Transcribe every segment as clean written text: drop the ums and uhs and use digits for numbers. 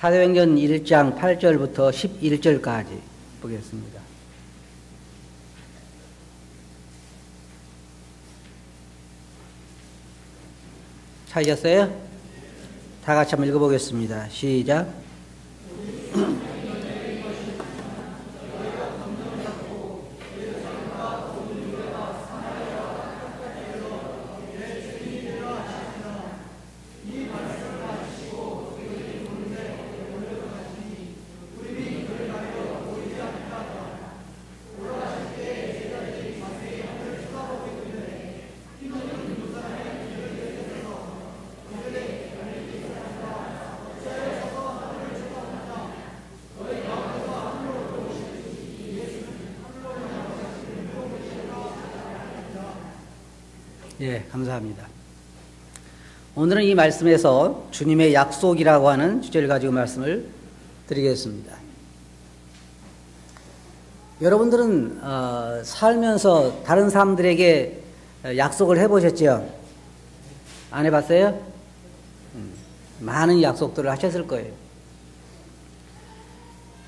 사도행전 1장 8절부터 11절까지 보겠습니다. 찾으셨어요? 다 같이 한번 읽어보겠습니다. 시작. 예, 감사합니다. 오늘은 이 말씀에서 주님의 약속이라고 하는 주제를 가지고 말씀을 드리겠습니다. 여러분들은 살면서 다른 사람들에게 약속을 해보셨죠? 안 해봤어요? 많은 약속들을 하셨을 거예요.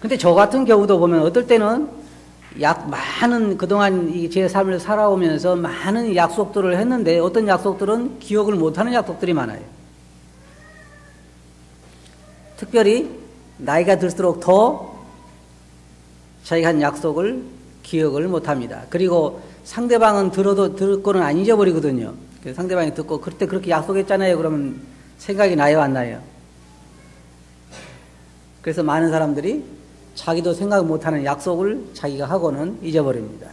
근데 저 같은 경우도 보면 어떨 때는 많은 그동안 제 삶을 살아오면서 많은 약속들을 했는데 어떤 약속들은 기억을 못하는 약속들이 많아요. 특별히 나이가 들수록 더 자기가 한 약속을 기억을 못합니다. 그리고 상대방은 듣고는 안 잊어버리거든요. 상대방이 듣고 그때 그렇게 약속했잖아요. 그러면 생각이 나요, 안 나요? 그래서 많은 사람들이 자기도 생각 못하는 약속을 자기가 하고는 잊어버립니다.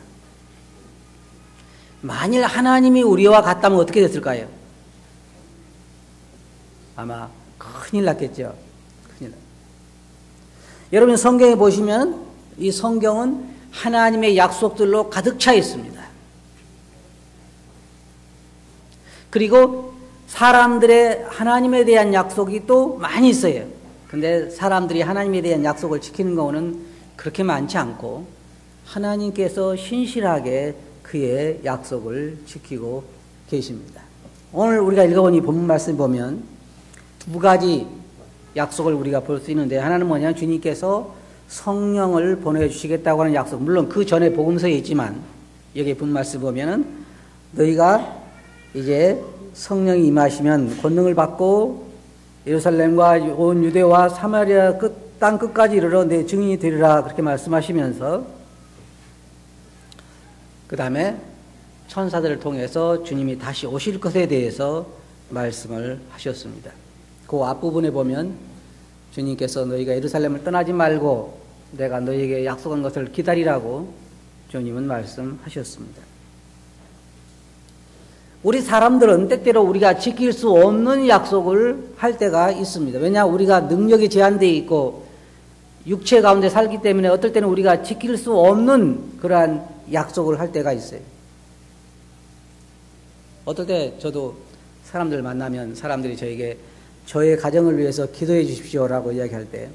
만일 하나님이 우리와 같다면 어떻게 됐을까요? 아마 큰일 났겠죠. 큰일 났. 여러분 성경에 보시면 이 성경은 하나님의 약속들로 가득 차 있습니다. 그리고 사람들의 하나님에 대한 약속이 또 많이 있어요. 근데 사람들이 하나님에 대한 약속을 지키는 경우는 그렇게 많지 않고 하나님께서 신실하게 그의 약속을 지키고 계십니다. 오늘 우리가 읽어본 이 본문 말씀 보면 두 가지 약속을 우리가 볼 수 있는데 하나는 뭐냐면 주님께서 성령을 보내주시겠다고 하는 약속. 물론 그 전에 복음서에 있지만 여기 본문 말씀 보면은 너희가 이제 성령이 임하시면 권능을 받고 예루살렘과 온 유대와 사마리아 땅 끝까지 이르러 내 증인이 되리라 그렇게 말씀하시면서 그 다음에 천사들을 통해서 주님이 다시 오실 것에 대해서 말씀을 하셨습니다. 그 앞부분에 보면 주님께서 너희가 예루살렘을 떠나지 말고 내가 너희에게 약속한 것을 기다리라고 주님은 말씀하셨습니다. 우리 사람들은 때때로 우리가 지킬 수 없는 약속을 할 때가 있습니다. 왜냐 우리가 능력이 제한되어 있고 육체 가운데 살기 때문에 어떨 때는 우리가 지킬 수 없는 그러한 약속을 할 때가 있어요. 어떨 때 저도 사람들 만나면 사람들이 저에게 저의 가정을 위해서 기도해 주십시오라고 이야기할 때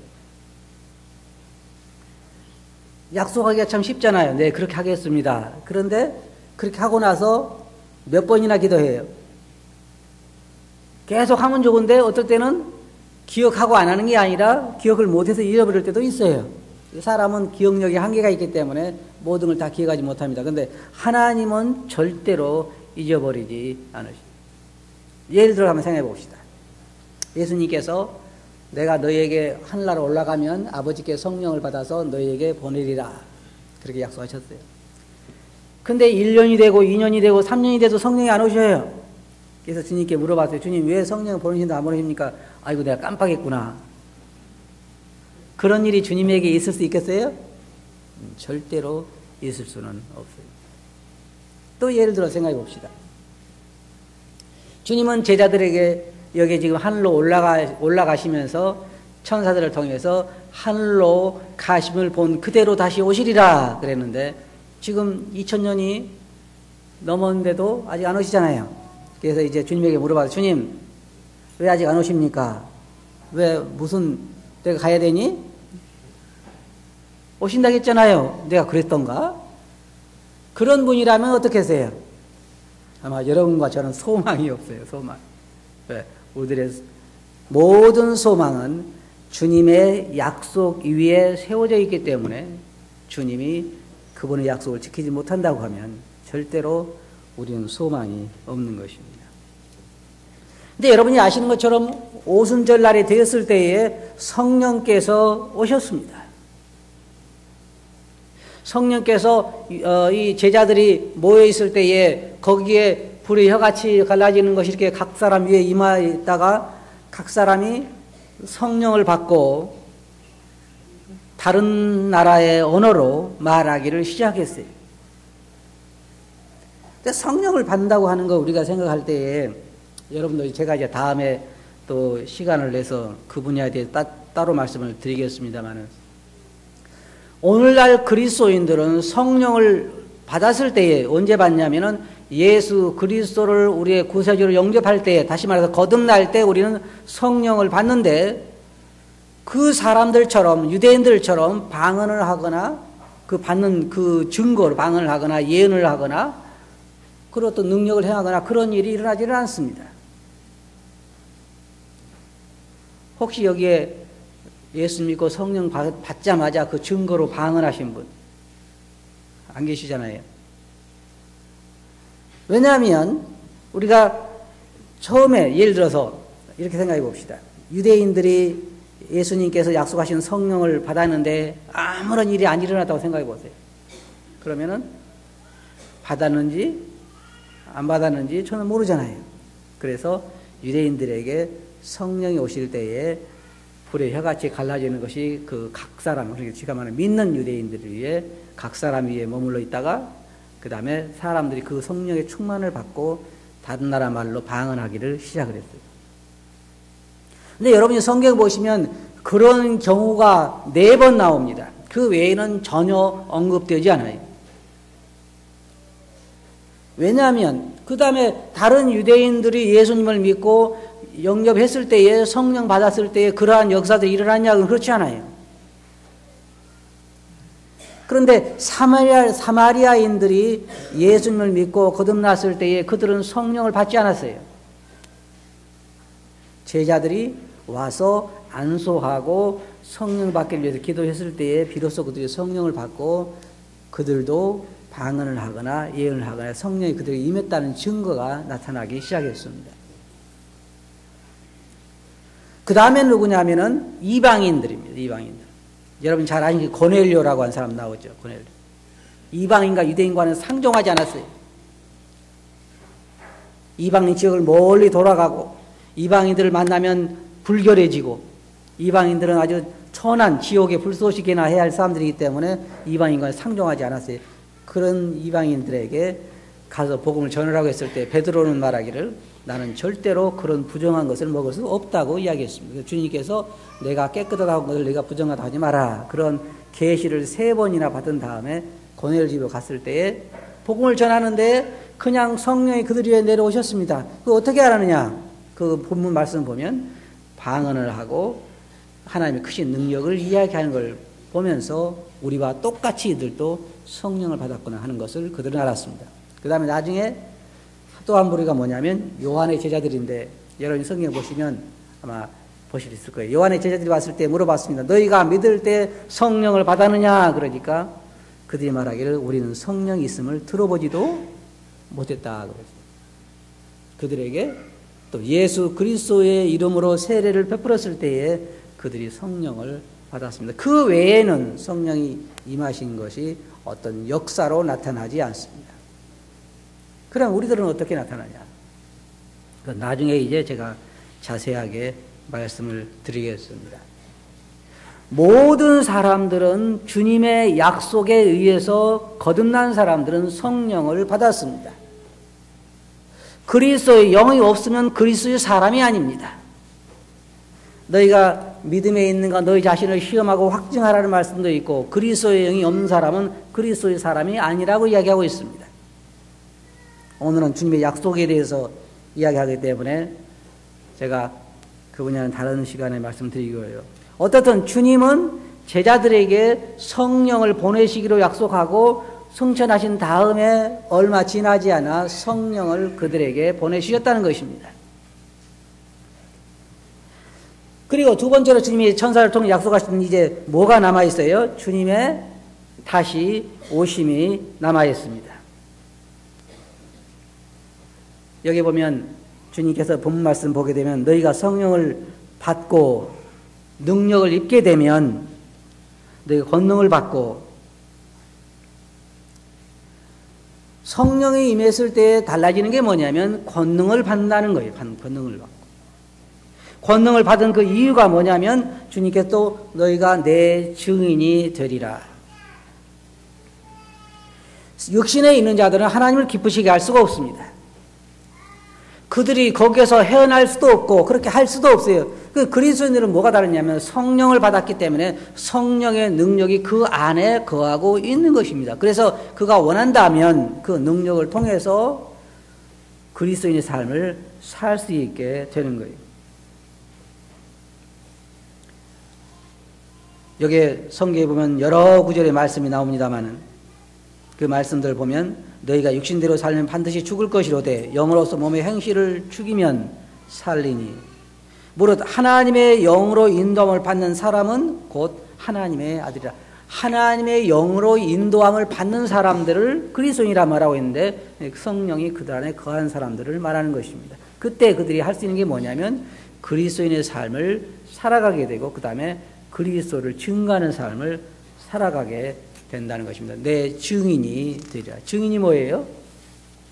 약속하기가 참 쉽잖아요. 네, 그렇게 하겠습니다. 그런데 그렇게 하고 나서 몇 번이나 기도해요. 계속 하면 좋은데 어떨 때는 기억하고 안 하는 게 아니라 기억을 못해서 잊어버릴 때도 있어요. 사람은 기억력에 한계가 있기 때문에 모든 걸 다 기억하지 못합니다. 그런데 하나님은 절대로 잊어버리지 않으십니다. 예를 들어 한번 생각해 봅시다. 예수님께서 내가 너희에게 하늘나라 올라가면 아버지께 성령을 받아서 너희에게 보내리라 그렇게 약속하셨어요. 근데 1년이 되고 2년이 되고 3년이 돼도 성령이 안 오셔요. 그래서 주님께 물어봤어요. 주님 왜 성령을 보내신다 안 보내십니까? 아이고 내가 깜빡했구나. 그런 일이 주님에게 있을 수 있겠어요? 절대로 있을 수는 없어요. 또 예를 들어 생각해 봅시다. 주님은 제자들에게 여기 지금 하늘로 올라가시면서 천사들을 통해서 하늘로 가심을 본 그대로 다시 오시리라 그랬는데 지금 2000년이 넘었는데도 아직 안 오시잖아요. 그래서 이제 주님에게 물어봐서 주님 왜 아직 안 오십니까? 왜 무슨 내가 가야 되니? 오신다고 했잖아요. 내가 그랬던가? 그런 분이라면 어떻게 하세요? 아마 여러분과 저는 소망이 없어요. 소망. 왜? 우리들의 모든 소망은 주님의 약속 위에 세워져 있기 때문에 주님이 그분의 약속을 지키지 못한다고 하면 절대로 우리는 소망이 없는 것입니다. 근데 여러분이 아시는 것처럼 오순절 날이 되었을 때에 성령께서 오셨습니다. 성령께서 이 제자들이 모여 있을 때에 거기에 불이 혀같이 갈라지는 것이 이렇게 각 사람 위에 임하에 있다가 각 사람이 성령을 받고 다른 나라의 언어로 말하기를 시작했어요. 근데 성령을 받는다고 하는 거 우리가 생각할 때에 여러분들 제가 이제 다음에 또 시간을 내서 그 분야에 대해 따로 말씀을 드리겠습니다만은 오늘날 그리스도인들은 성령을 받았을 때에 언제 받냐면은 예수 그리스도를 우리의 구세주로 영접할 때에 다시 말해서 거듭날 때 우리는 성령을 받는데 그 사람들처럼 유대인들처럼 방언을 하거나 그 받는 그 증거로 방언을 하거나 예언을 하거나 그런 어떤 능력을 행하거나 그런 일이 일어나지는 않습니다. 혹시 여기에 예수 믿고 성령 받자마자 그 증거로 방언하신 분 안 계시잖아요. 왜냐하면 우리가 처음에 예를 들어서 이렇게 생각해 봅시다. 유대인들이 예수님께서 약속하신 성령을 받았는데 아무런 일이 안 일어났다고 생각해 보세요. 그러면은 받았는지 안 받았는지 저는 모르잖아요. 그래서 유대인들에게 성령이 오실 때에 불의 혀같이 갈라지는 것이 그 각 사람, 그러니까 지금 말하는 믿는 유대인들 위에 각 사람 위에 머물러 있다가 그 다음에 사람들이 그 성령의 충만을 받고 다른 나라 말로 방언하기를 시작을 했어요. 근데 여러분이 성경 보시면 그런 경우가 4번 나옵니다. 그 외에는 전혀 언급되지 않아요. 왜냐하면 그 다음에 다른 유대인들이 예수님을 믿고 영접했을 때에 성령 받았을 때에 그러한 역사들이 일어났냐고는 그렇지 않아요. 그런데 사마리아인들이 예수님을 믿고 거듭났을 때에 그들은 성령을 받지 않았어요. 제자들이 와서 안수하고 성령 받기 위해서 기도했을 때에 비로소 그들이 성령을 받고 그들도 방언을 하거나 예언을 하거나 성령이 그들에게 임했다는 증거가 나타나기 시작했습니다. 그 다음에 누구냐면은 이방인들입니다. 이방인들. 여러분 잘 아시는 고넬료라고 하는 사람 나오죠. 고넬료. 이방인과 유대인과는 상종하지 않았어요. 이방인 지역을 멀리 돌아가고 이방인들을 만나면 불결해지고 이방인들은 아주 천한 지옥의 불쏘시개나 해야 할 사람들이기 때문에 이방인과는 상종하지 않았어요. 그런 이방인들에게 가서 복음을 전하라고 했을 때 베드로는 말하기를 나는 절대로 그런 부정한 것을 먹을 수 없다고 이야기했습니다. 주님께서 내가 깨끗하다고 것을 내가 부정하다 하지 마라. 그런 계시를 3번이나 받은 다음에 고넬료 집에 갔을 때에 복음을 전하는데 그냥 성령이 그들 위에 내려오셨습니다. 그 어떻게 알았느냐? 그 본문 말씀 보면 방언을 하고 하나님의 크신 능력을 이야기하는 걸 보면서 우리와 똑같이 이들도 성령을 받았구나 하는 것을 그들은 알았습니다. 그 다음에 나중에 또 한 부류가 뭐냐면 요한의 제자들인데 여러분이 성경 보시면 아마 보실 수 있을 거예요. 요한의 제자들이 왔을 때 물어봤습니다. 너희가 믿을 때 성령을 받았느냐? 그러니까 그들이 말하기를 우리는 성령이 있음을 들어보지도 못했다. 그들에게 또 예수 그리스도의 이름으로 세례를 베풀었을 때에 그들이 성령을 받았습니다. 그 외에는 성령이 임하신 것이 어떤 역사로 나타나지 않습니다. 그럼 우리들은 어떻게 나타나냐? 나중에 이제 제가 자세하게 말씀을 드리겠습니다. 모든 사람들은 주님의 약속에 의해서 거듭난 사람들은 성령을 받았습니다. 그리스도의 영이 없으면 그리스도의 사람이 아닙니다. 너희가 믿음에 있는가 너희 자신을 시험하고 확증하라는 말씀도 있고 그리스도의 영이 없는 사람은 그리스도의 사람이 아니라고 이야기하고 있습니다. 오늘은 주님의 약속에 대해서 이야기하기 때문에 제가 그 분야는 다른 시간에 말씀드리고요. 어떻든 주님은 제자들에게 성령을 보내시기로 약속하고 승천하신 다음에 얼마 지나지 않아 성령을 그들에게 보내주셨다는 것입니다. 그리고 두 번째로 주님이 천사를 통해 약속하신 이제 뭐가 남아있어요? 주님의 다시 오심이 남아있습니다. 여기 보면 주님께서 본 말씀 보게 되면 너희가 성령을 받고 능력을 입게 되면 너희가 권능을 받고 성령이 임했을 때 달라지는 게 뭐냐면 권능을 받는다는 거예요. 권능을 받고. 권능을 받은 그 이유가 뭐냐면 주님께서 또 너희가 내 증인이 되리라. 육신에 있는 자들은 하나님을 기쁘시게 할 수가 없습니다. 그들이 거기에서 헤어날 수도 없고 그렇게 할 수도 없어요. 그 그리스도인들은 뭐가 다르냐면 성령을 받았기 때문에 성령의 능력이 그 안에 거하고 있는 것입니다. 그래서 그가 원한다면 그 능력을 통해서 그리스도인의 삶을 살 수 있게 되는 거예요. 여기에 성경에 보면 여러 구절의 말씀이 나옵니다마는 그 말씀들을 보면 너희가 육신대로 살면 반드시 죽을 것이로되 영으로서 몸의 행실을 죽이면 살리니 무릇 하나님의 영으로 인도함을 받는 사람은 곧 하나님의 아들이라. 하나님의 영으로 인도함을 받는 사람들을 그리스도인이라 말하고 있는데 성령이 그들 안에 거한 사람들을 말하는 것입니다. 그때 그들이 할 수 있는 게 뭐냐면 그리스도인의 삶을 살아가게 되고 그 다음에 그리스도를 증거하는 삶을 살아가게 된다는 것입니다. 내 증인이 되리라. 증인이 뭐예요?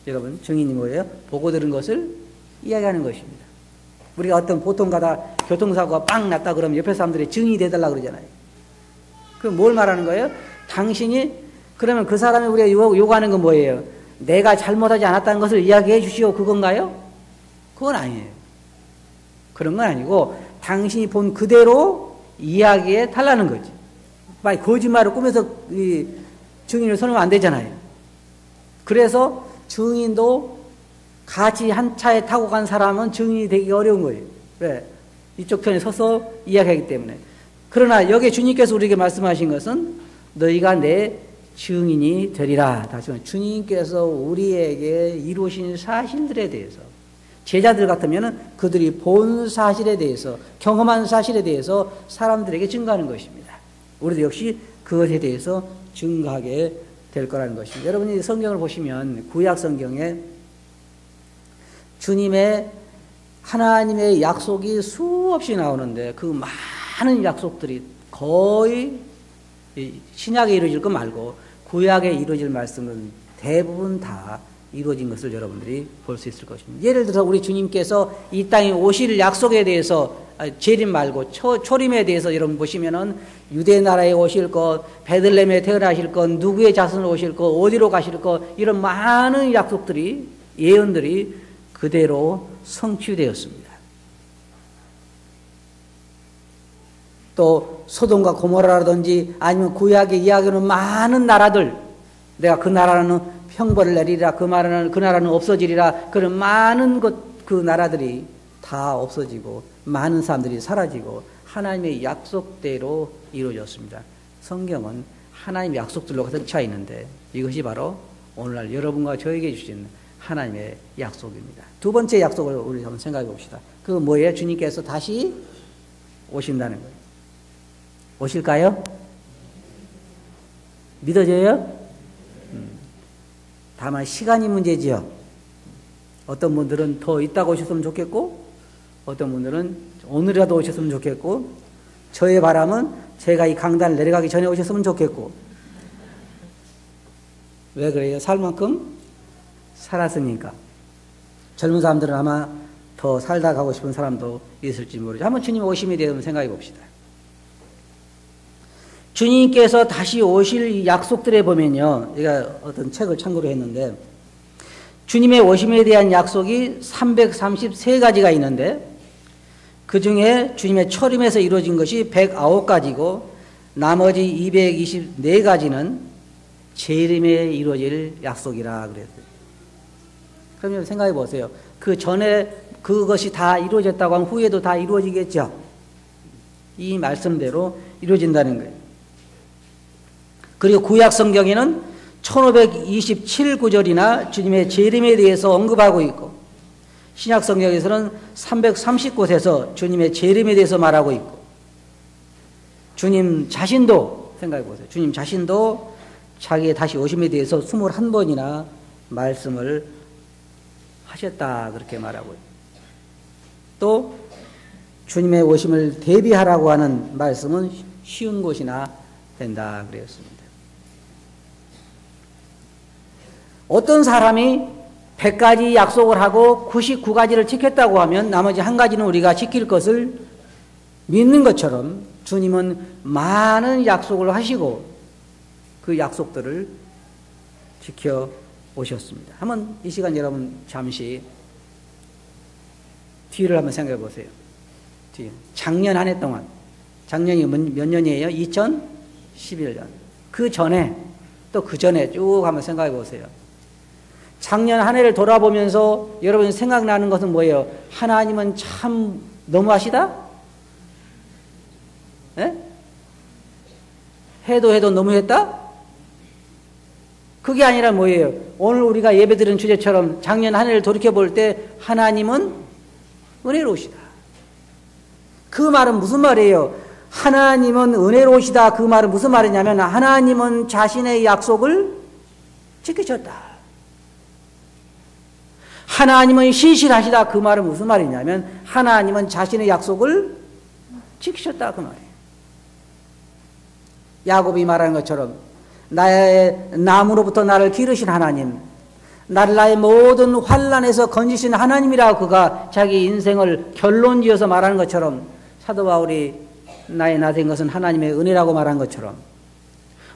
여러분, 증인이 뭐예요? 보고 들은 것을 이야기하는 것입니다. 우리가 어떤 보통 가다 교통사고가 빵 났다 그러면 옆에 사람들이 증인이 되달라고 그러잖아요. 그럼 뭘 말하는 거예요? 당신이, 그러면 그 사람이 우리가 요구하는 건 뭐예요? 내가 잘못하지 않았다는 것을 이야기해 주시오. 그건가요? 그건 아니에요. 그런 건 아니고 당신이 본 그대로 이야기해 달라는 거지. 거짓말을 꾸며서 증인을 선언하면 안 되잖아요. 그래서 증인도 같이 한 차에 타고 간 사람은 증인이 되기 어려운 거예요. 왜? 이쪽 편에 서서 이야기하기 때문에. 그러나 여기 주님께서 우리에게 말씀하신 것은 너희가 내 증인이 되리라. 다시 말해 주님께서 우리에게 이루신 사실들에 대해서 제자들 같으면 그들이 본 사실에 대해서 경험한 사실에 대해서 사람들에게 증거하는 것입니다. 우리도 역시 그것에 대해서 증거하게 될 거라는 것입니다. 여러분이 성경을 보시면 구약 성경에 주님의 하나님의 약속이 수없이 나오는데 그 많은 약속들이 거의 신약에 이루어질 것 말고 구약에 이루어질 말씀은 대부분 다 이루어진 것을 여러분들이 볼 수 있을 것입니다. 예를 들어서 우리 주님께서 이 땅에 오실 약속에 대해서 재림 말고 초림에 대해서 여러분 보시면은 유대 나라에 오실 것, 베들레헴에 태어나실 것, 누구의 자손으로 오실 것, 어디로 가실 것, 이런 많은 약속들이 예언들이 그대로 성취되었습니다. 또 소돔과 고모라라든지 아니면 구약에 이야기하는 많은 나라들, 내가 그 나라는 형벌을 내리리라, 그 나라는 없어지리라, 그런 많은 그 나라들이 다 없어지고 많은 사람들이 사라지고 하나님의 약속대로 이루어졌습니다. 성경은 하나님의 약속들로 가득 차 있는데 이것이 바로 오늘날 여러분과 저에게 주신 하나님의 약속입니다. 두 번째 약속을 우리 한번 생각해 봅시다. 그건 뭐예요? 주님께서 다시 오신다는 거예요. 오실까요? 믿어져요? 다만 시간이 문제지요. 어떤 분들은 더 있다가 오셨으면 좋겠고 어떤 분들은 오늘이라도 오셨으면 좋겠고 저의 바람은 제가 이 강단을 내려가기 전에 오셨으면 좋겠고. 왜 그래요? 살 만큼 살았으니까. 젊은 사람들은 아마 더 살다 가고 싶은 사람도 있을지 모르죠. 한번 주님 오심에 대해서 생각해 봅시다. 주님께서 다시 오실 약속들에 보면요. 제가 어떤 책을 참고로 했는데 주님의 오심에 대한 약속이 333가지가 있는데 그 중에 주님의 초림에서 이루어진 것이 109가지고 나머지 224가지는 재림에 이루어질 약속이라 그랬어요. 그러면 생각해 보세요. 그 전에 그것이 다 이루어졌다고 하면 후에도 다 이루어지겠죠. 이 말씀대로 이루어진다는 거예요. 그리고 구약 성경에는 1527구절이나 주님의 재림에 대해서 언급하고 있고 신약 성경에서는 330곳에서 주님의 재림에 대해서 말하고 있고, 주님 자신도 생각해 보세요. 주님 자신도 자기의 다시 오심에 대해서 21번이나 말씀을 하셨다 그렇게 말하고 있고, 또 주님의 오심을 대비하라고 하는 말씀은 쉬운 곳이나 된다 그랬습니다. 어떤 사람이 100가지 약속을 하고 99가지를 지켰다고 하면 나머지 한 가지는 우리가 지킬 것을 믿는 것처럼 주님은 많은 약속을 하시고 그 약속들을 지켜 오셨습니다. 한번 이 시간 여러분 잠시 뒤를 한번 생각해 보세요. 뒤. 작년 한 해 동안, 작년이 몇 년이에요? 2011년. 그 전에 또 그 전에 쭉 한번 생각해 보세요. 작년 한 해를 돌아보면서 여러분 생각나는 것은 뭐예요? 하나님은 참 너무하시다? 예? 해도 너무했다? 그게 아니라 뭐예요? 오늘 우리가 예배드리는 주제처럼 작년 한 해를 돌이켜볼 때 하나님은 은혜로우시다. 그 말은 무슨 말이에요? 하나님은 은혜로우시다. 그 말은 무슨 말이냐면 하나님은 자신의 약속을 지키셨다. 하나님은 신실하시다. 그 말은 무슨 말이냐면 하나님은 자신의 약속을 지키셨다. 그 말이에요. 야곱이 말하는 것처럼 나의 나무로부터 나를 기르신 하나님, 나를 나의 모든 환난에서 건지신 하나님이라고 그가 자기 인생을 결론지어서 말하는 것처럼 사도 바울이 나의 나된 것은 하나님의 은혜라고 말한 것처럼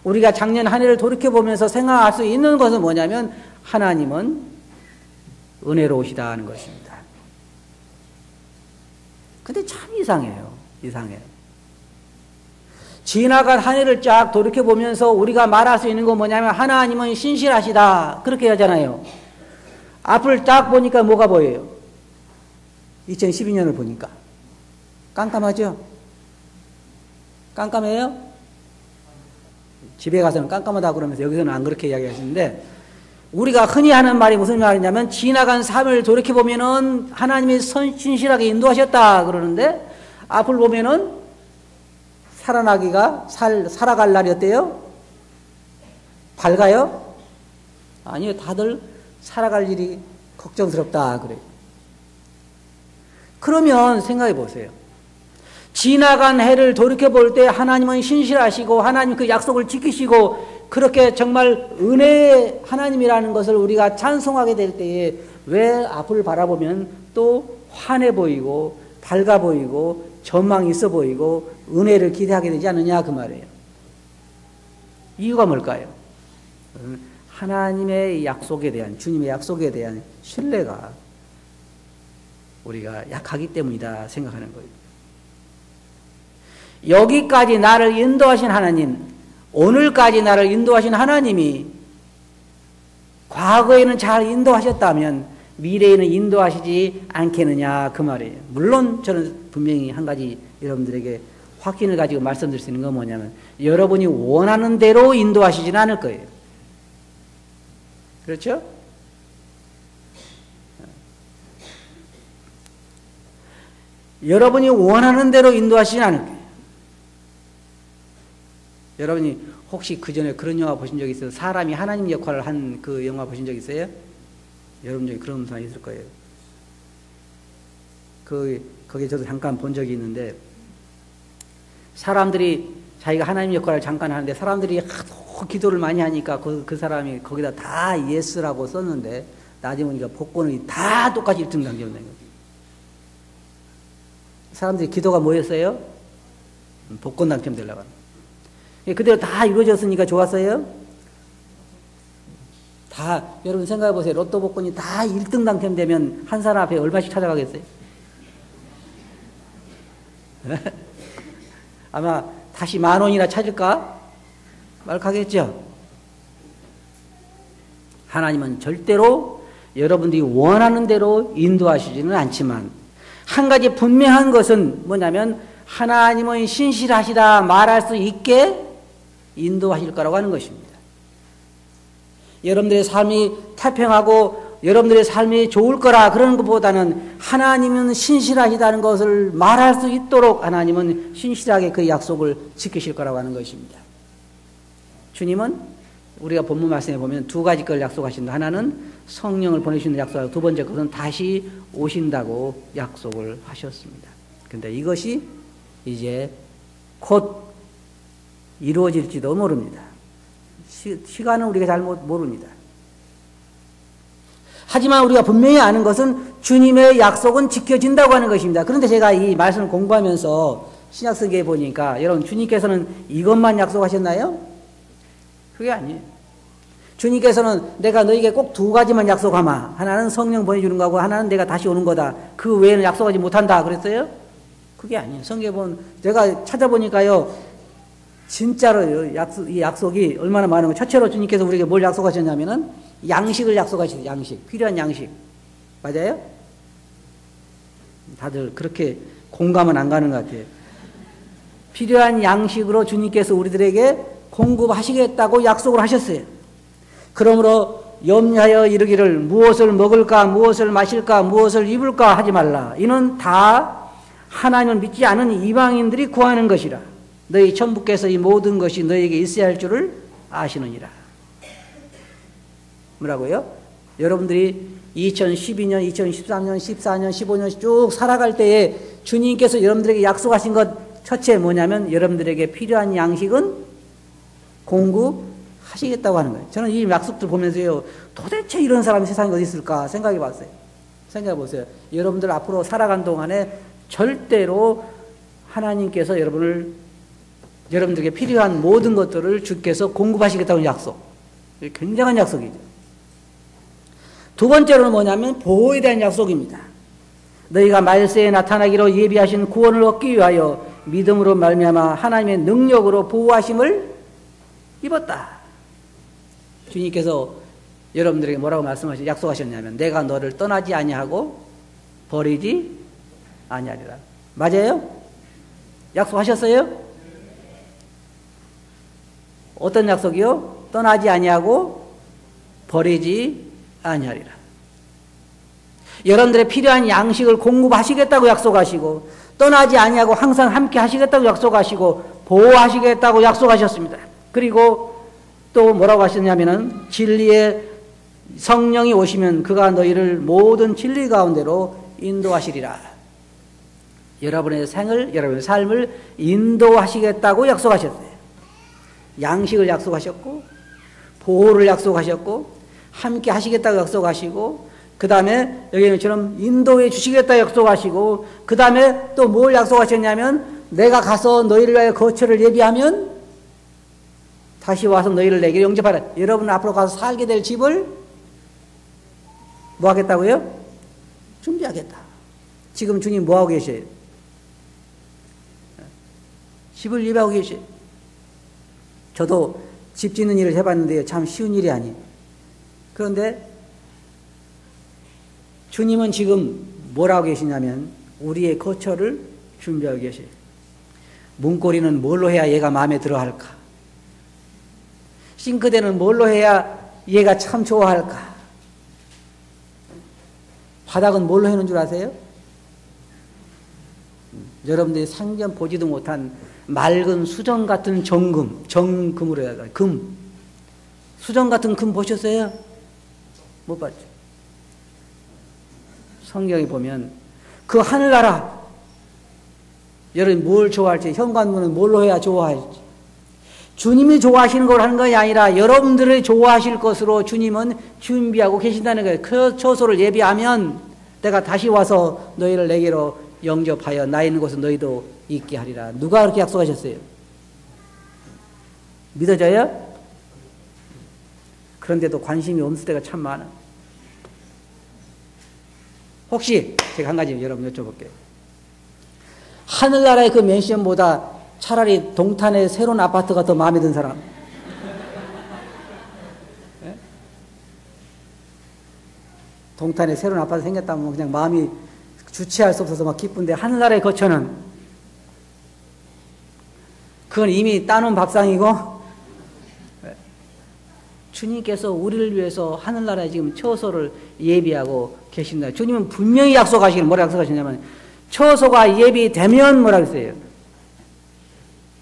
우리가 작년 한 해를 돌이켜보면서 생각할 수 있는 것은 뭐냐면 하나님은 은혜로우시다 하는 것입니다. 근데 참 이상해요. 이상해요. 지나간 한 해를 쫙 돌이켜보면서 우리가 말할 수 있는 건 뭐냐면 하나님은 신실하시다 그렇게 하잖아요. 앞을 딱 보니까 뭐가 보여요? 2012년을 보니까 깜깜하죠? 깜깜해요? 집에 가서는 깜깜하다 그러면서 여기서는 안 그렇게 이야기하시는데 우리가 흔히 하는 말이 무슨 말이냐면 지나간 3일 돌이켜보면은 하나님이 신실하게 인도하셨다 그러는데 앞을 보면은 살아갈 날이 어때요? 밝아요? 아니요. 다들 살아갈 일이 걱정스럽다 그래요. 그러면 생각해 보세요. 지나간 해를 돌이켜볼 때 하나님은 신실하시고 하나님 그 약속을 지키시고 그렇게 정말 은혜의 하나님이라는 것을 우리가 찬송하게 될 때에 왜 앞을 바라보면 또 환해 보이고 밝아 보이고 전망이 있어 보이고 은혜를 기대하게 되지 않느냐 그 말이에요. 이유가 뭘까요? 하나님의 약속에 대한 주님의 약속에 대한 신뢰가 우리가 약하기 때문이다 생각하는 거예요. 여기까지 나를 인도하신 하나님, 오늘까지 나를 인도하신 하나님이 과거에는 잘 인도하셨다면 미래에는 인도하시지 않겠느냐 그 말이에요. 물론 저는 분명히 한 가지 여러분들에게 확신을 가지고 말씀드릴 수 있는 건 뭐냐면 여러분이 원하는 대로 인도하시지는 않을 거예요. 그렇죠? 여러분이 원하는 대로 인도하시지 않을 거예요. 여러분이 혹시 그 전에 그런 영화 보신 적 있어요? 사람이 하나님 역할을 한 그 영화 보신 적 있어요? 여러분 중에 그런 사람이 있을 거예요. 거기 저도 잠깐 본 적이 있는데 사람들이 자기가 하나님 역할을 잠깐 하는데 사람들이 하도 기도를 많이 하니까 그 사람이 거기다 다 예스라고 썼는데 나중에 보니까 복권이 다 똑같이 1등 당첨된 거예요. 사람들이 기도가 뭐였어요? 복권 당첨되려고 하는. 그대로 다 이루어졌으니까 좋았어요? 다 여러분 생각해 보세요. 로또 복권이 다 1등 당첨되면 한 사람 앞에 얼마씩 찾아가겠어요? 아마 다시 10,000원이나 찾을까? 말하겠죠? 하나님은 절대로 여러분들이 원하는 대로 인도하시지는 않지만 한 가지 분명한 것은 뭐냐면 하나님은 신실하시다 말할 수 있게 인도하실 거라고 하는 것입니다. 여러분들의 삶이 태평하고 여러분들의 삶이 좋을 거라 그러는 것보다는 하나님은 신실하시다는 것을 말할 수 있도록 하나님은 신실하게 그 약속을 지키실 거라고 하는 것입니다. 주님은 우리가 본문 말씀에 보면 두 가지 걸 약속하신다. 하나는 성령을 보내주시는 약속하고 두 번째 것은 다시 오신다고 약속을 하셨습니다. 근데 이것이 이제 곧 이루어질지도 모릅니다. 시간은 우리가 잘 모릅니다. 하지만 우리가 분명히 아는 것은 주님의 약속은 지켜진다고 하는 것입니다. 그런데 제가 이 말씀을 공부하면서 신약성경에 보니까 여러분 주님께서는 이것만 약속하셨나요? 그게 아니에요. 주님께서는 내가 너에게 꼭 두 가지만 약속하마. 하나는 성령 보내주는 거고 하나는 내가 다시 오는 거다. 그 외에는 약속하지 못한다. 그랬어요? 그게 아니에요. 성경에 보면 제가 찾아보니까요. 진짜로 이 약속이 얼마나 많은 거예요. 첫째로 주님께서 우리에게 뭘 약속하셨냐면은 양식을 약속하셨어요. 양식. 필요한 양식. 맞아요? 다들 그렇게 공감은 안 가는 것 같아요. 필요한 양식으로 주님께서 우리들에게 공급하시겠다고 약속을 하셨어요. 그러므로 염려하여 이르기를 무엇을 먹을까, 무엇을 마실까, 무엇을 입을까 하지 말라. 이는 다 하나님을 믿지 않은 이방인들이 구하는 것이라. 너희 천부께서 이 모든 것이 너희에게 있어야 할 줄을 아시느니라. 뭐라고요? 여러분들이 2012년, 2013년, 14년, 15년 쭉 살아갈 때에 주님께서 여러분들에게 약속하신 것 첫째 뭐냐면 여러분들에게 필요한 양식은 공급하시겠다고 하는 거예요. 저는 이 약속들 보면서요. 도대체 이런 사람이 세상에 어디 있을까 생각해 봤어요. 생각해 보세요. 여러분들 앞으로 살아간 동안에 절대로 하나님께서 여러분들에게 필요한 모든 것들을 주께서 공급하시겠다는 약속. 굉장한 약속이죠. 두 번째로는 뭐냐면 보호에 대한 약속입니다. 너희가 말세에 나타나기로 예비하신 구원을 얻기 위하여 믿음으로 말미암아 하나님의 능력으로 보호하심을 입었다. 주님께서 여러분들에게 뭐라고 약속하셨냐면 내가 너를 떠나지 아니하고 버리지 아니하리라. 맞아요? 약속하셨어요? 어떤 약속이요? 떠나지 아니하고 버리지 아니하리라. 여러분들의 필요한 양식을 공급하시겠다고 약속하시고 떠나지 아니하고 항상 함께 하시겠다고 약속하시고 보호하시겠다고 약속하셨습니다. 그리고 또 뭐라고 하셨냐면은 진리의 성령이 오시면 그가 너희를 모든 진리 가운데로 인도하시리라. 여러분의 여러분의 삶을 인도하시겠다고 약속하셨어요. 양식을 약속하셨고 보호를 약속하셨고 함께 하시겠다고 약속하시고 그 다음에 여기처럼 인도해 주시겠다고 약속하시고 그 다음에 또 뭘 약속하셨냐면 내가 가서 너희를 위하여 거처를 예비하면 다시 와서 너희를 내게 영접하라. 여러분 앞으로 가서 살게 될 집을 뭐 하겠다고요? 준비하겠다. 지금 주님 뭐 하고 계세요? 집을 예비하고 계세요. 저도 집 짓는 일을 해봤는데요. 참 쉬운 일이 아니에요. 그런데 주님은 지금 뭐라고 계시냐면 우리의 거처를 준비하고 계세요. 문고리는 뭘로 해야 얘가 마음에 들어 할까? 싱크대는 뭘로 해야 얘가 참 좋아할까? 바닥은 뭘로 해놓은 줄 아세요? 여러분들이 상전 보지도 못한 맑은 수정 같은 정금으로 해야 돼. 금. 수정 같은 금 보셨어요? 못 봤죠? 성경에 보면 그 하늘나라 여러분이 뭘 좋아할지 현관문은 뭘로 해야 좋아할지 주님이 좋아하시는 걸 하는 것이 아니라 여러분들이 좋아하실 것으로 주님은 준비하고 계신다는 거예요. 그 처소를 예비하면 내가 다시 와서 너희를 내게로 영접하여 나 있는 곳에 너희도 있게 하리라. 누가 그렇게 약속하셨어요? 믿어져요? 그런데도 관심이 없을 때가 참 많아. 혹시 제가 한 가지 여러분 여쭤볼게요. 하늘나라의 그 맨션보다 차라리 동탄의 새로운 아파트가 더 마음에 든 사람? 네? 동탄에 새로운 아파트 생겼다면 그냥 마음이 주체할 수 없어서 막 기쁜데 하늘나라의 거처는 그건 이미 따놓은 밥상이고 주님께서 우리를 위해서 하늘나라에 지금 처소를 예비하고 계신다. 주님은 분명히 약속하시길 뭐라 약속하시냐면 처소가 예비되면 뭐라 그랬어요?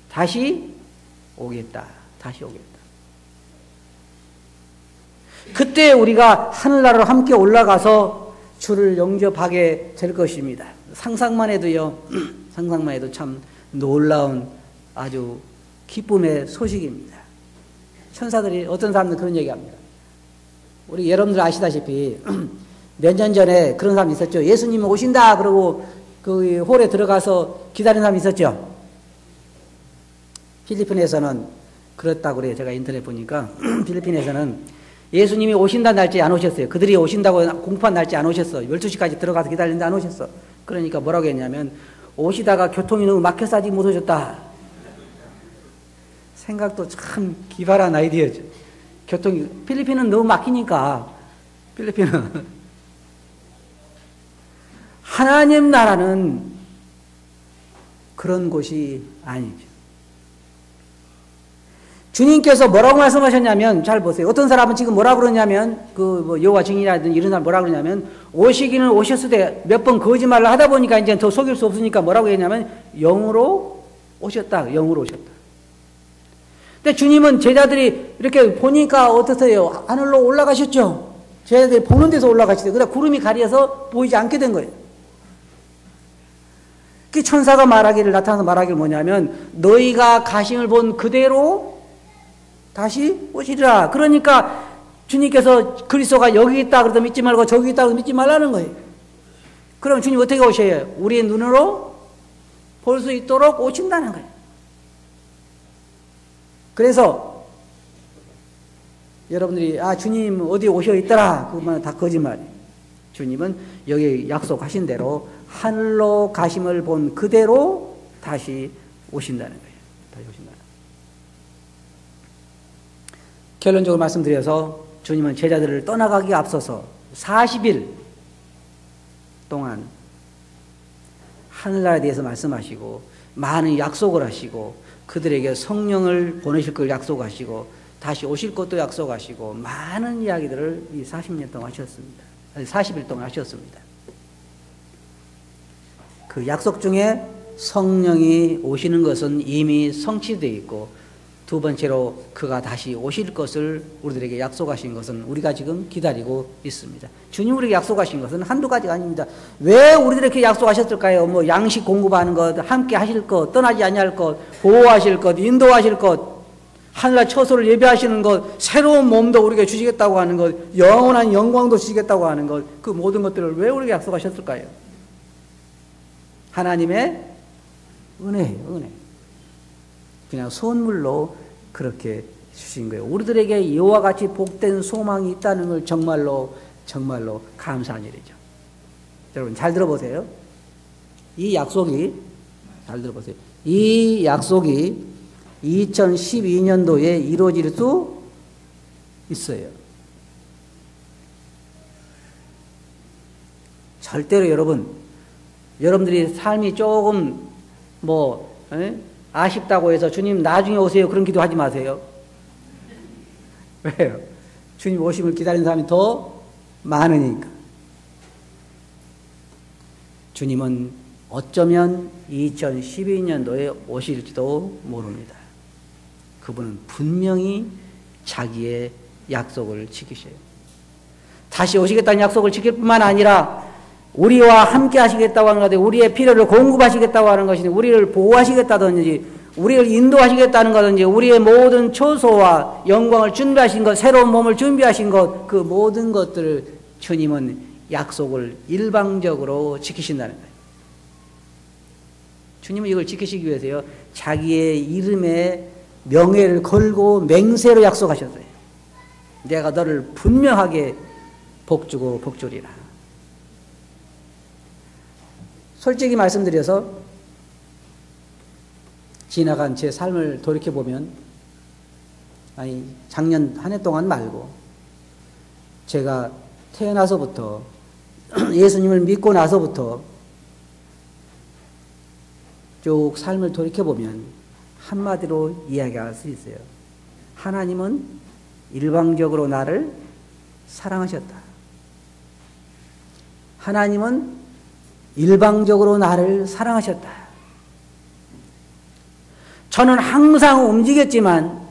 다시 오겠다. 다시 오겠다. 그때 우리가 하늘나라로 함께 올라가서 주를 영접하게 될 것입니다. 상상만 해도요. 상상만 해도 참 놀라운 아주 기쁨의 소식입니다. 천사들이 어떤 사람들은 그런 얘기합니다. 우리 여러분들 아시다시피 몇 년 전에 그런 사람이 있었죠. 예수님이 오신다 그러고 그 홀에 들어가서 기다리는 사람이 있었죠. 필리핀에서는 그렇다고 그래요. 제가 인터넷 보니까 필리핀에서는 예수님이 오신다는 날짜에 안 오셨어요. 그들이 오신다고 공포한 날짜에 안 오셨어. 12시까지 들어가서 기다리는데 안 오셨어. 그러니까 뭐라고 했냐면 오시다가 교통이 너무 막혀서 아직 못 오셨다. 생각도 참 기발한 아이디어죠. 필리핀은 너무 막히니까, 필리핀은. 하나님 나라는 그런 곳이 아니죠. 주님께서 뭐라고 말씀하셨냐면, 잘 보세요. 어떤 사람은 지금 뭐라고 그러냐면, 여호와 증인이라든지 이런 사람 뭐라고 그러냐면, 오시기는 오셨을 때 몇 번 거짓말을 하다 보니까 이제 더 속일 수 없으니까 뭐라고 했냐면, 영으로 오셨다. 영으로 오셨다. 근데 주님은 제자들이 이렇게 보니까 어떠세요? 하늘로 올라가셨죠? 제자들이 보는 데서 올라가시대요. 그러다 구름이 가려서 보이지 않게 된 거예요. 그 천사가 나타나서 말하기를 뭐냐면, 너희가 가심을 본 그대로 다시 오시리라. 그러니까 주님께서 그리스도가 여기 있다 그래도 믿지 말고 저기 있다 그래도 믿지 말라는 거예요. 그럼 주님 어떻게 오셔요? 우리의 눈으로 볼 수 있도록 오신다는 거예요. 그래서 여러분들이 주님 어디 오셔 있더라 그것만 다 거짓말이에요. 주님은 여기 약속하신 대로 하늘로 가심을 본 그대로 다시 오신다는 거예요. 다시 오신다는 거예요. 결론적으로 말씀드려서 주님은 제자들을 떠나가기에 앞서서 40일 동안 하늘나라에 대해서 말씀하시고 많은 약속을 하시고 그들에게 성령을 보내실 걸 약속하시고 다시 오실 것도 약속하시고 많은 이야기들을 이 40년 동안 하셨습니다. 40일 동안 하셨습니다. 그 약속 중에 성령이 오시는 것은 이미 성취되어 있고 두 번째로 그가 다시 오실 것을 우리들에게 약속하신 것은 우리가 지금 기다리고 있습니다. 주님 우리에게 약속하신 것은 한두 가지가 아닙니다. 왜 우리들에게 약속하셨을까요? 양식 공급하는 것, 함께 하실 것, 떠나지 아니할 것, 보호하실 것, 인도하실 것, 하늘나라 처소를 예비하시는 것, 새로운 몸도 우리에게 주시겠다고 하는 것, 영원한 영광도 주시겠다고 하는 것, 그 모든 것들을 왜 우리에게 약속하셨을까요? 하나님의 은혜예요, 은혜. 그냥 선물로 그렇게 주신 거예요. 우리들에게 이와 같이 복된 소망이 있다는 걸 정말로 감사한 일이죠. 여러분 잘 들어보세요. 이 약속이 2012년도에 이루어질 수 있어요. 절대로 여러분들이 삶이 조금 아쉽다고 해서 주님 나중에 오세요 그런 기도하지 마세요. 왜요? 주님 오심을 기다리는 사람이 더 많으니까. 주님은 어쩌면 2012년도에 오실지도 모릅니다. 그분은 분명히 자기의 약속을 지키셔요. 다시 오시겠다는 약속을 지킬 뿐만 아니라 우리와 함께 하시겠다고 하는 것이 우리의 필요를 공급하시겠다고 하는 것이니 우리를 보호하시겠다든지 우리를 인도하시겠다는 것든지 우리의 모든 초소와 영광을 준비하신 것, 새로운 몸을 준비하신 것, 그 모든 것들을 주님은 약속을 일방적으로 지키신다는 거예요. 주님은 이걸 지키시기 위해서요, 자기의 이름에 명예를 걸고 맹세로 약속하셨어요. 내가 너를 분명하게 복주고 복주리라. 솔직히 말씀드려서 지나간 제 삶을 돌이켜보면 작년 한 해 동안 말고 제가 태어나서부터 예수님을 믿고 나서부터 쭉 삶을 돌이켜보면 한마디로 이야기할 수 있어요. 하나님은 일방적으로 나를 사랑하셨다. 하나님은 일방적으로 나를 사랑하셨다. 저는 항상 움직였지만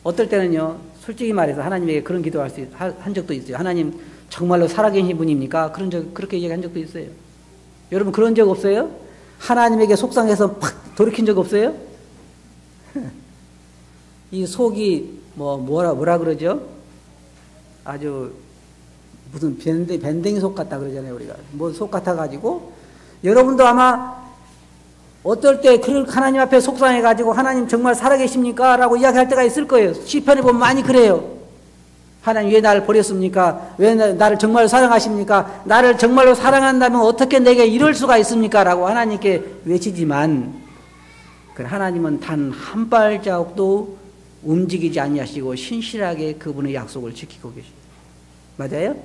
어떨 때는요, 솔직히 말해서 하나님에게 그런 기도할 한 적도 있어요. 하나님 정말로 살아계신 분입니까? 그렇게 얘기한 적도 있어요. 여러분 그런 적 없어요? 하나님에게 속상해서 팍 돌이킨 적 없어요? 이 속이 뭐라 그러죠? 아주 무슨 밴댕이 속 같다 그러잖아요, 우리가. 뭐 속 같아가지고 여러분도 아마 어떨 때 그 하나님 앞에 속상해가지고 하나님 정말 살아계십니까? 라고 이야기할 때가 있을 거예요. 시편에 보면 많이 그래요. 하나님 왜 나를 버렸습니까? 왜 나를 정말 사랑하십니까? 나를 정말로 사랑한다면 어떻게 내게 이럴 수가 있습니까? 라고 하나님께 외치지만 하나님은 단 한 발자국도 움직이지 아니하시고 신실하게 그분의 약속을 지키고 계십니다. 맞아요?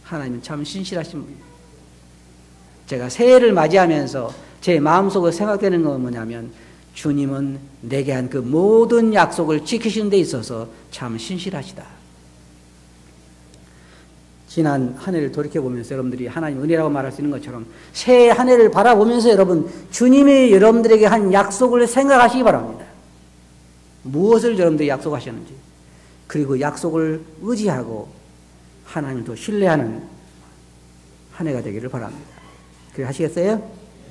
하나님은 참 신실하신 분입니다. 제가 새해를 맞이하면서 제 마음속에 생각되는 건 뭐냐면 주님은 내게 한 그 모든 약속을 지키시는 데 있어서 참 신실하시다. 지난 한 해를 돌이켜보면서 여러분들이 하나님 은혜라고 말할 수 있는 것처럼 새해 한 해를 바라보면서 여러분 주님이 여러분들에게 한 약속을 생각하시기 바랍니다. 무엇을 여러분들이 약속하셨는지, 그리고 약속을 의지하고 하나님을 더 신뢰하는 한 해가 되기를 바랍니다. 그렇게 하시겠어요?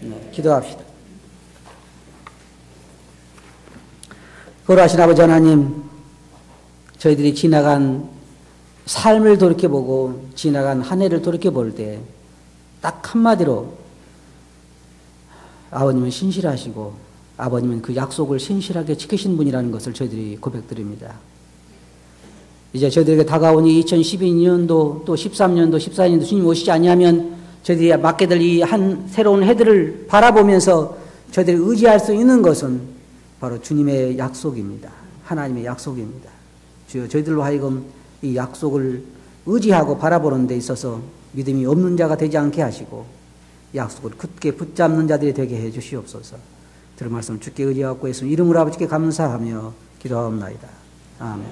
네, 기도합시다. 거룩하신 아버지 하나님, 저희들이 지나간 삶을 돌이켜보고 지나간 한 해를 돌이켜볼 때 딱 한마디로 아버님은 신실하시고 아버님은 그 약속을 신실하게 지키신 분이라는 것을 저희들이 고백드립니다. 이제 저희들에게 다가온 이 2012년도 또 13년도 14년도 주님 오시지 아니하면 저희들이 맞게 될 이 한 새로운 해들을 바라보면서 저희들이 의지할 수 있는 것은 바로 주님의 약속입니다. 하나님의 약속입니다. 주여, 저희들로 하여금 이 약속을 의지하고 바라보는 데 있어서 믿음이 없는 자가 되지 않게 하시고 약속을 굳게 붙잡는 자들이 되게 해 주시옵소서. 들은 말씀 주께 의지하고 있으면 이름으로 아버지께 감사하며 기도하옵나이다. 아멘.